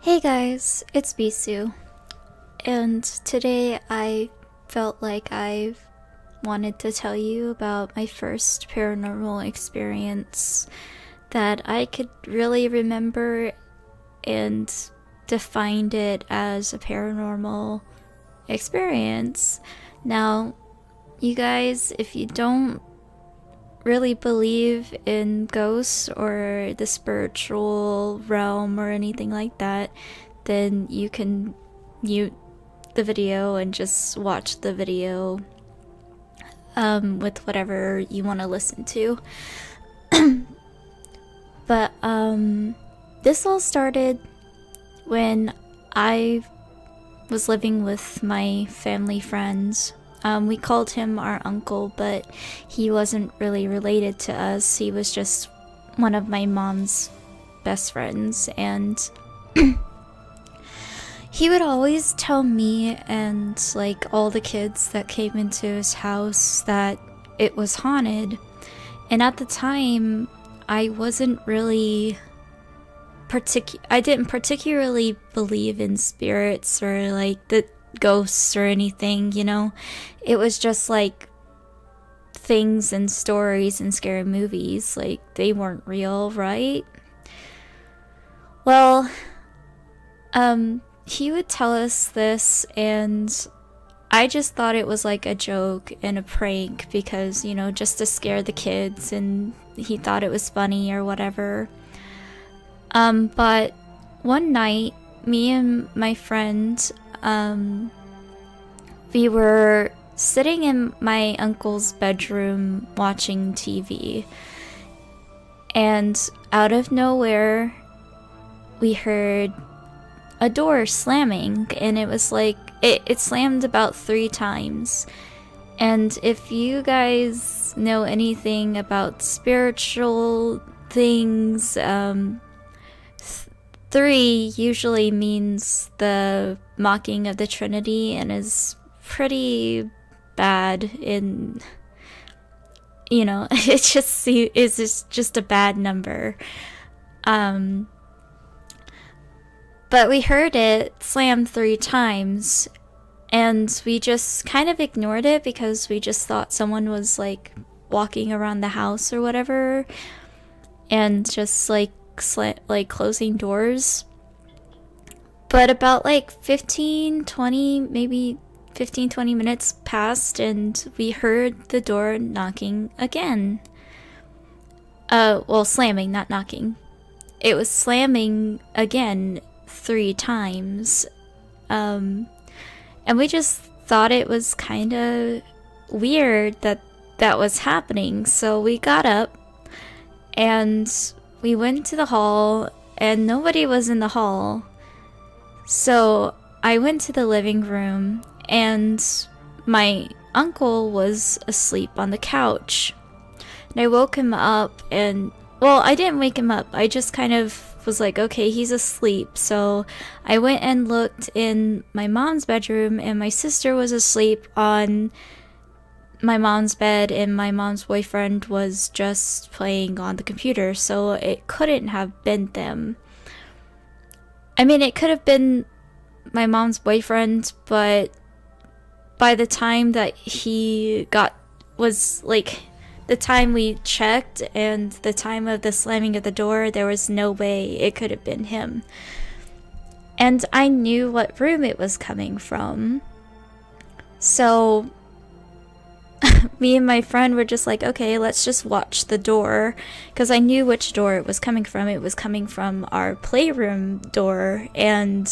Hey guys, it's Bisu, and today I felt like I wanted to tell you about my first paranormal experience that I could really remember and defined it as a paranormal experience. Now, you guys, if you don't really believe in ghosts or the spiritual realm or anything like that, then you can mute the video and just watch the video with whatever you want to listen to. But this all started when I was living with my family friends. We called him our uncle, but he wasn't really related to us. He was just one of my mom's best friends, and he would always tell me and like all the kids that came into his house that it was haunted. And at the time, I wasn't really I didn't particularly believe in spirits or like the ghosts or anything, you know. It was just like things and stories and scary movies, like they weren't real, right? Well, he would tell us this, and I just thought it was like a joke and a prank because, you know, just to scare the kids, and he thought it was funny or whatever. But one night, me and my friend, we were sitting in my uncle's bedroom watching TV, and out of nowhere, we heard a door slamming, and it was like, it slammed about 3 times. And if you guys know anything about spiritual things, 3 usually means the mocking of the Trinity and is pretty bad in, you know, it just is just a bad number. But we heard it slam 3 times, and we just kind of ignored it because we just thought someone was like walking around the house or whatever, and just like closing doors. But about like 20 minutes passed, and we heard the door knocking again. Well, slamming, not knocking. It was slamming again 3 times. And we just thought it was kind of weird that was happening. So we got up and we went to the hall, and nobody was in the hall. So I went to the living room, and my uncle was asleep on the couch. And I woke him up, and, well, I didn't wake him up. I just kind of was like, okay, he's asleep. So I went and looked in my mom's bedroom, and my sister was asleep on my mom's bed, and my mom's boyfriend was just playing on the computer, so it couldn't have been them. I mean, it could have been my mom's boyfriend, but by the time that was like the time we checked and the time of the slamming of the door, there was no way it could have been him. And I knew what room it was coming from. So me and my friend were just like, okay, let's just watch the door, because I knew which door it was coming from. It was coming from our playroom door, and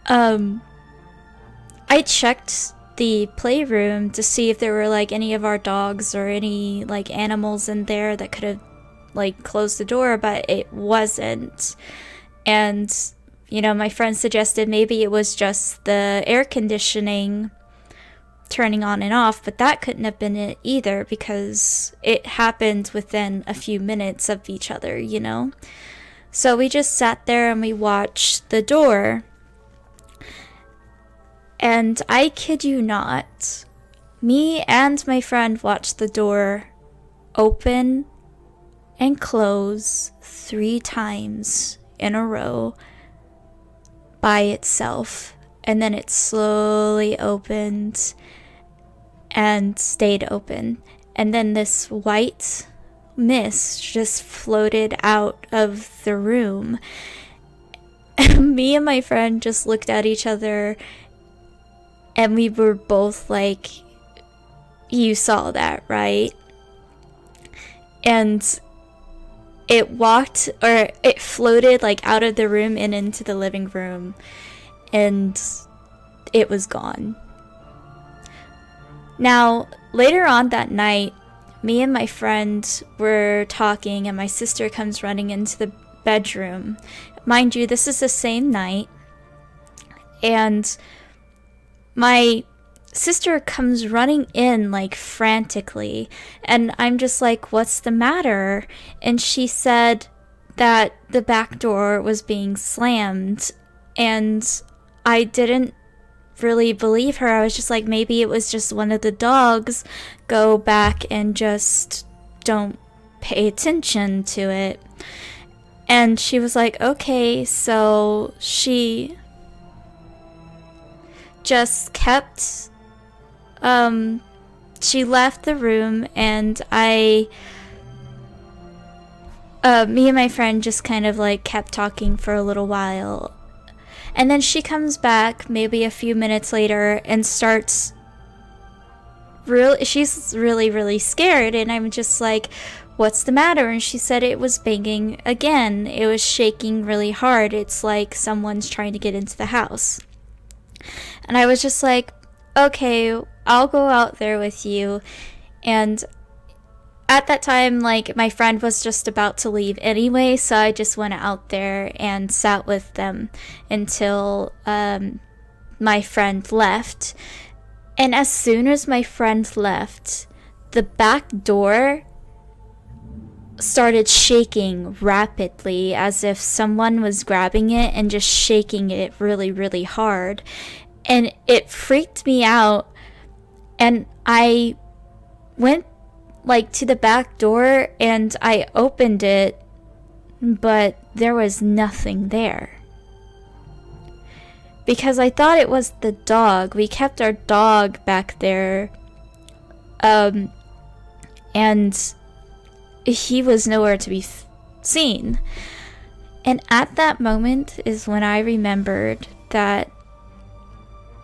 I checked the playroom to see if there were like any of our dogs or any like animals in there that could have like closed the door, but it wasn't. And, you know, my friend suggested maybe it was just the air conditioning turning on and off, but that couldn't have been it either, because it happened within a few minutes of each other, you know? So we just sat there and we watched the door. And I kid you not, me and my friend watched the door open and close 3 times in a row by itself, and then it slowly opened and stayed open, and then this white mist just floated out of the room. Me and my friend just looked at each other, and we were both like, you saw that, right? And it walked, or it floated like out of the room and into the living room, and it was gone. Now, later on that night, me and my friend were talking, and my sister comes running into the bedroom. Mind you, this is the same night, and my sister comes running in like frantically, and I'm just like, what's the matter? And she said that the back door was being slammed, and I didn't really believe her. I was just like, maybe it was just one of the dogs. Go back and just don't pay attention to it. And she was like, okay. So she just kept, she left the room, and me and my friend just kind of like kept talking for a little while. And then she comes back maybe a few minutes later and starts she's really scared, and I'm just like, what's the matter? And she said it was banging again. It was shaking really hard. It's like someone's trying to get into the house. And I was just like, okay, I'll go out there with you. And at that time, like, my friend was just about to leave anyway, so I just went out there and sat with them until my friend left. And as soon as my friend left, the back door started shaking rapidly, as if someone was grabbing it and just shaking it really hard. And it freaked me out, and I went like to the back door and I opened it, but there was nothing there. Because I thought it was the dog. We kept our dog back there, and he was nowhere to be seen. And at that moment is when I remembered that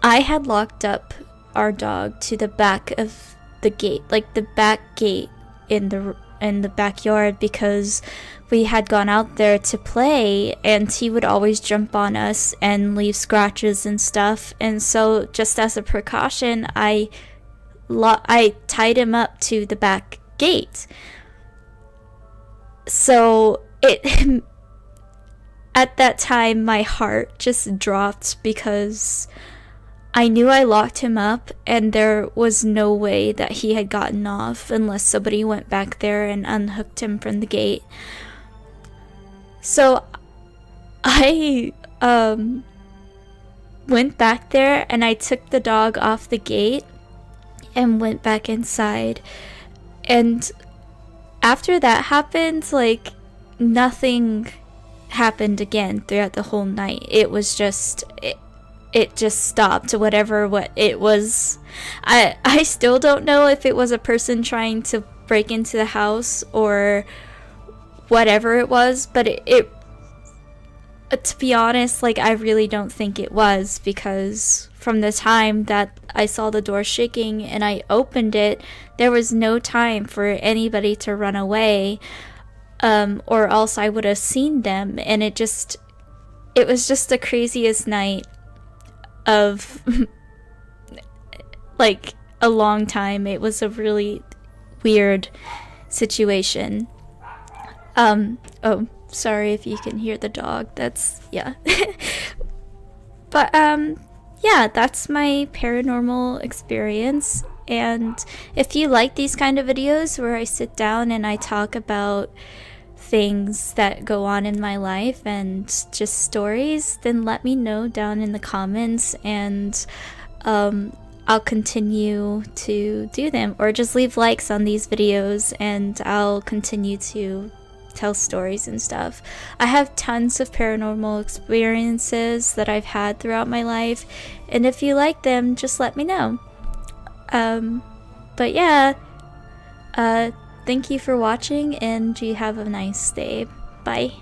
I had locked up our dog to the back of the gate, like the back gate in the backyard, because we had gone out there to play, and he would always jump on us and leave scratches and stuff. And so, just as a precaution, I tied him up to the back gate. So at that time, my heart just dropped, because I knew I locked him up, and there was no way that he had gotten off unless somebody went back there and unhooked him from the gate. So I went back there, and I took the dog off the gate and went back inside. And after that happened, like, nothing happened again throughout the whole night. It was just it just stopped, what it was. I still don't know if it was a person trying to break into the house or whatever it was, but it to be honest, like, I really don't think it was, because from the time that I saw the door shaking and I opened it, there was no time for anybody to run away, or else I would have seen them. And it was just the craziest night of like a long time. It was a really weird situation. Oh, sorry if you can hear the dog. That's, yeah. But yeah, that's my paranormal experience. And if you like these kind of videos where I sit down and I talk about things that go on in my life and just stories, then let me know down in the comments, and I'll continue to do them, or just leave likes on these videos and I'll continue to tell stories and stuff. I have tons of paranormal experiences that I've had throughout my life, and if you like them, just let me know. But yeah, thank you for watching, and you have a nice day. Bye.